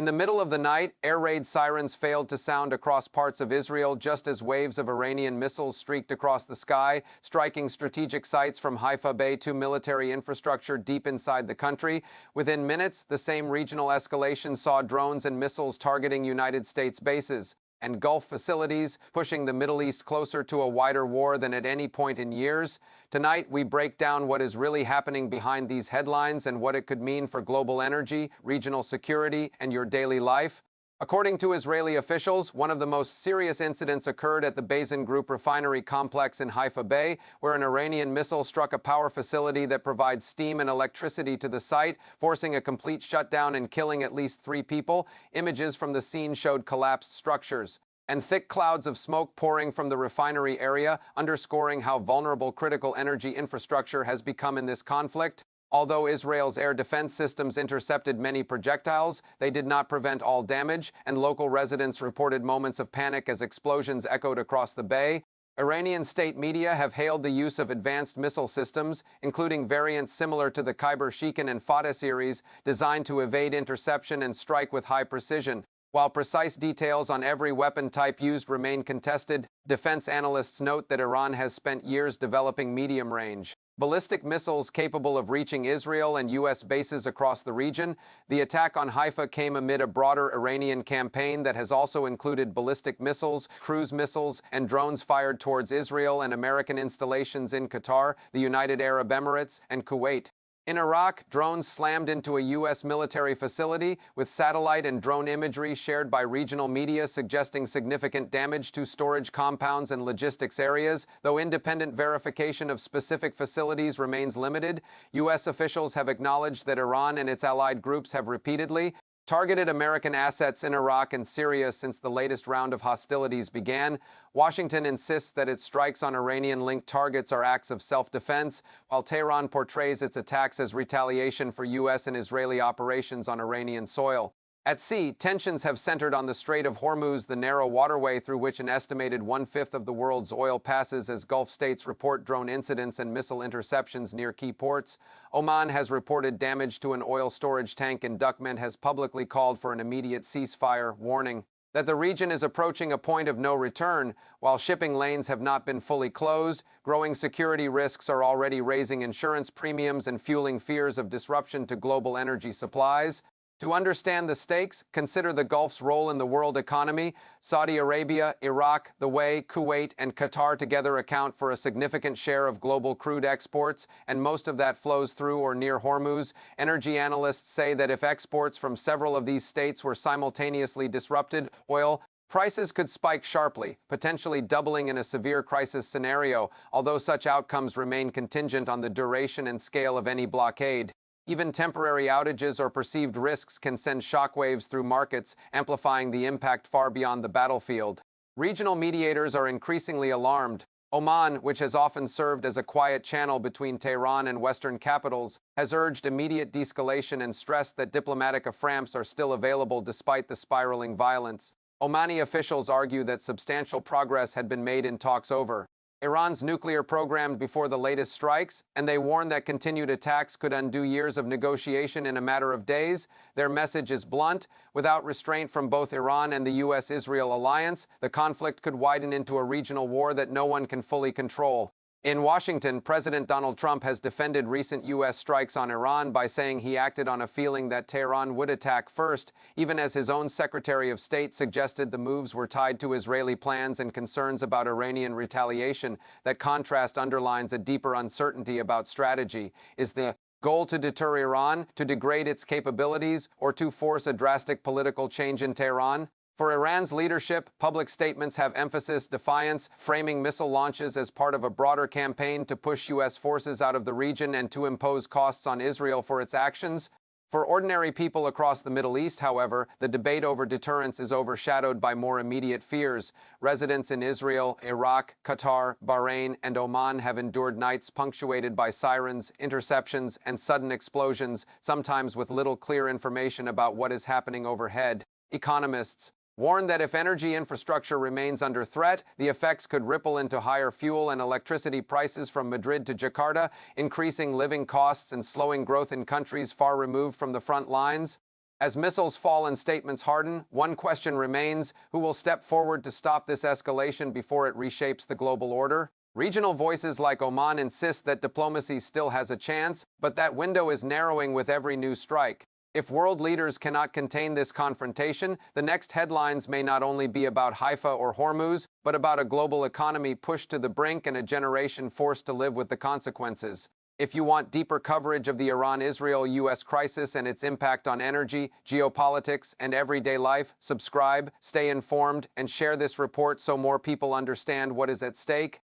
In the middle of the night, air raid sirens failed to sound across parts of Israel just as waves of Iranian missiles streaked across the sky, striking strategic sites from Haifa Bay to military infrastructure deep inside the country. Within minutes, the same regional escalation saw drones and missiles targeting United States bases and Gulf facilities, pushing the Middle East closer to a wider war than at any point in years. Tonight, we break down what is really happening behind these headlines and what it could mean for global energy, regional security, and your daily life. According to Israeli officials, one of the most serious incidents occurred at the Bazin Group refinery complex in Haifa Bay, where an Iranian missile struck a power facility that provides steam and electricity to the site, forcing a complete shutdown and killing at least 3 people. Images from the scene showed collapsed structures and thick clouds of smoke pouring from the refinery area, underscoring how vulnerable critical energy infrastructure has become in this conflict. Although Israel's air defense systems intercepted many projectiles, they did not prevent all damage, and local residents reported moments of panic as explosions echoed across the bay. Iranian state media have hailed the use of advanced missile systems, including variants similar to the Khyber-Shikan and Fateh series, designed to evade interception and strike with high precision. While precise details on every weapon type used remain contested, defense analysts note that Iran has spent years developing medium-range ballistic missiles capable of reaching Israel and U.S. bases across the region. The attack on Haifa came amid a broader Iranian campaign that has also included ballistic missiles, cruise missiles, and drones fired towards Israel and American installations in Qatar, the United Arab Emirates, and Kuwait. In Iraq, drones slammed into a U.S. military facility, with satellite and drone imagery shared by regional media suggesting significant damage to storage compounds and logistics areas. Though independent verification of specific facilities remains limited, U.S. officials have acknowledged that Iran and its allied groups have repeatedly targeted American assets in Iraq and Syria since the latest round of hostilities began. Washington insists that its strikes on Iranian-linked targets are acts of self-defense, while Tehran portrays its attacks as retaliation for U.S. and Israeli operations on Iranian soil. At sea, tensions have centered on the Strait of Hormuz, the narrow waterway through which an estimated 1/5 of the world's oil passes, as Gulf states report drone incidents and missile interceptions near key ports. Oman has reported damage to an oil storage tank, and Duqman has publicly called for an immediate ceasefire, warning that the region is approaching a point of no return. While shipping lanes have not been fully closed, growing security risks are already raising insurance premiums and fueling fears of disruption to global energy supplies. To understand the stakes, consider the Gulf's role in the world economy. Saudi Arabia, Iraq, the UAE, Kuwait, and Qatar together account for a significant share of global crude exports, and most of that flows through or near Hormuz. Energy analysts say that if exports from several of these states were simultaneously disrupted, oil prices could spike sharply, potentially doubling in a severe crisis scenario, although such outcomes remain contingent on the duration and scale of any blockade. Even temporary outages or perceived risks can send shockwaves through markets, amplifying the impact far beyond the battlefield. Regional mediators are increasingly alarmed. Oman, which has often served as a quiet channel between Tehran and Western capitals, has urged immediate de-escalation and stressed that diplomatic afframps are still available despite the spiraling violence. Omani officials argue that substantial progress had been made in talks over Iran's nuclear program before the latest strikes, and they warn that continued attacks could undo years of negotiation in a matter of days. Their message is blunt: without restraint from both Iran and the U.S.-Israel alliance, the conflict could widen into a regional war that no one can fully control. In Washington, President Donald Trump has defended recent U.S. strikes on Iran by saying he acted on a feeling that Tehran would attack first, even as his own Secretary of State suggested the moves were tied to Israeli plans and concerns about Iranian retaliation. That contrast underlines a deeper uncertainty about strategy. Is the goal to deter Iran, to degrade its capabilities, or to force a drastic political change in Tehran? For Iran's leadership, public statements have emphasis defiance, framing missile launches as part of a broader campaign to push U.S. forces out of the region and to impose costs on Israel for its actions. For ordinary people across the Middle East, however, the debate over deterrence is overshadowed by more immediate fears. Residents in Israel, Iraq, Qatar, Bahrain, and Oman have endured nights punctuated by sirens, interceptions, and sudden explosions, sometimes with little clear information about what is happening overhead. Economists warned that if energy infrastructure remains under threat, the effects could ripple into higher fuel and electricity prices from Madrid to Jakarta, increasing living costs and slowing growth in countries far removed from the front lines. As missiles fall and statements harden, one question remains: who will step forward to stop this escalation before it reshapes the global order? Regional voices like Oman insist that diplomacy still has a chance, but that window is narrowing with every new strike. If world leaders cannot contain this confrontation, the next headlines may not only be about Haifa or Hormuz, but about a global economy pushed to the brink and a generation forced to live with the consequences. If you want deeper coverage of the Iran-Israel-US crisis and its impact on energy, geopolitics, and everyday life, subscribe, stay informed, and share this report so more people understand what is at stake.